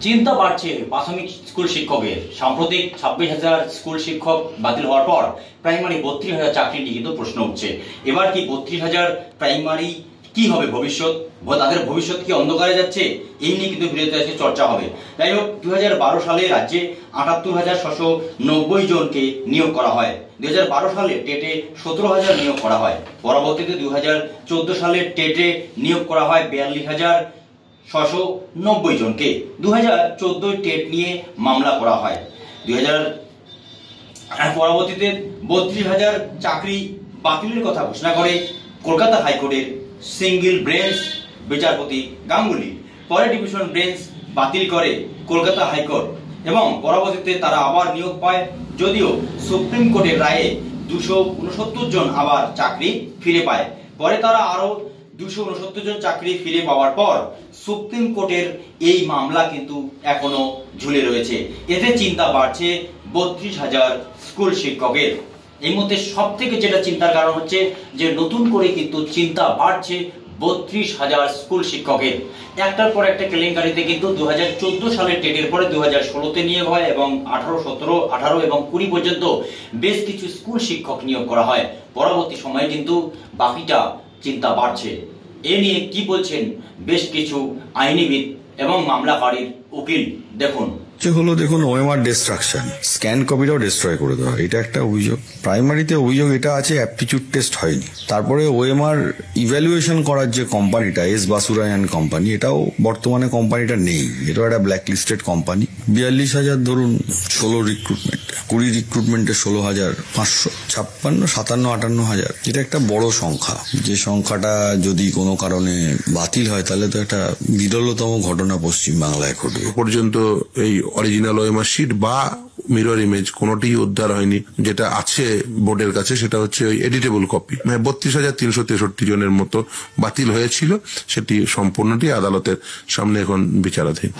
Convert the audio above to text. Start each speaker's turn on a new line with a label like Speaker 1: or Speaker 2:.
Speaker 1: চিন্তা বাড়ছে প্রাথমিক স্কুল শিক্ষকের। সাম্প্রতিক 26,000 স্কুল শিক্ষক বাতিল হওয়ার পর প্রাইমারি 32,000 চাকরি নিয়ে কিন্তু প্রশ্ন উঠছে। এবার কি 32,000 প্রাইমারি কি হবে ভবিষ্যৎ, তাদের ভবিষ্যৎ কি অন্ধকারে যাচ্ছে, এই নিয়ে কিন্তু বিরোধী আজকে চর্চা হবে। যাই হোক, 2012 সালে রাজ্যে 78,690 জনকে নিয়োগ করা হয়। 2012 সালে টেটে 17,000 নিয়োগ করা হয়। পরবর্তীতে 2014 সালে টেটে নিয়োগ করা হয় 42,690 জনকে। 2014 টেট নিয়ে মামলা করা হয়। পরবর্তীতে 32,000 চাকরি বাতিলের কথা ঘোষণা করে কলকাতা হাইকোর্টের সিঙ্গেল বেঞ্চ বিচারপতি গাঙ্গুলি। পরে ডিভিশন বেঞ্চ বাতিল করে কলকাতা হাইকোর্ট এবং পরবর্তীতে তারা আবার নিয়োগ পায়, যদিও সুপ্রিম কোর্টের রায়ে 269 জন আবার চাকরি ফিরে পায়। পরে তারা আরো 269 জন চাকরি ফিরে পাওয়ার পর সুপ্রিম কোর্টের এই মামলা কিন্তু এখনো ঝুলে রয়েছে। এতে চিন্তা বাড়ছে 32,000 স্কুল শিক্ষকের। এই মধ্যে সব থেকে যেটা চিন্তার কারণ হচ্ছে যে নতুন করে কিন্তু চিন্তা বাড়ছে 32,000 স্কুল শিক্ষকের। একটার পর একটা কেলেঙ্কারিতে কিন্তু 2014 সালের টেটের পরে 2016-তে নিয়োগ হয় এবং 18, 17, 18 এবং 20 পর্যন্ত বেশ কিছু স্কুল শিক্ষক নিয়োগ করা হয়। পরবর্তী সময়ে কিন্তু বাকিটা চিন্তা বাড়ছে। এ নিয়ে কি বলছেন বেশ কিছু আইনিবিদ এবং মামলাকারীর উকিল, দেখুন।
Speaker 2: দেখুন, ওএমআর ডিস্ট্রাকশন, স্ক্যান কপিটাও ডিস্ট্রয় করে দেওয়া, এটা একটা অভিযোগ। প্রাইমারিতে অভিযোগ এটা আছে অ্যাপটিটিউড টেস্ট হয়নি। তারপরে ওএমআর ইভ্যালুয়েশন করার যে কোম্পানিটা এস বাসুরায়ান কোম্পানি, এটাও বর্তমানে কোম্পানিটা নেই। এটাও একটা ব্ল্যাক লিস্টেড কোম্পানি। 42,000 ধরুন 16 রিক্রুটমেন্ট, 20 রিক্রুটমেন্টে 16,500, 56, 57, 58,000। এটা একটা বড় সংখ্যা। যে সংখ্যাটা যদি কোনো কারণে বাতিল হয় তাহলে তো একটা বিরলতম ঘটনা পশ্চিম বাংলায় ঘটবে।
Speaker 3: পর্যন্ত এই অরিজিনাল ওএমআর শিট বা মিরর ইমেজ কোনোটি উদ্ধার হয়নি। যেটা আছে বোর্ডের কাছে সেটা হচ্ছে ওই এডিটেবল কপি। 32,363 জনের মতো বাতিল হয়েছিল, সেটি সম্পূর্ণটি আদালতের সামনে এখন বিচারাধীন।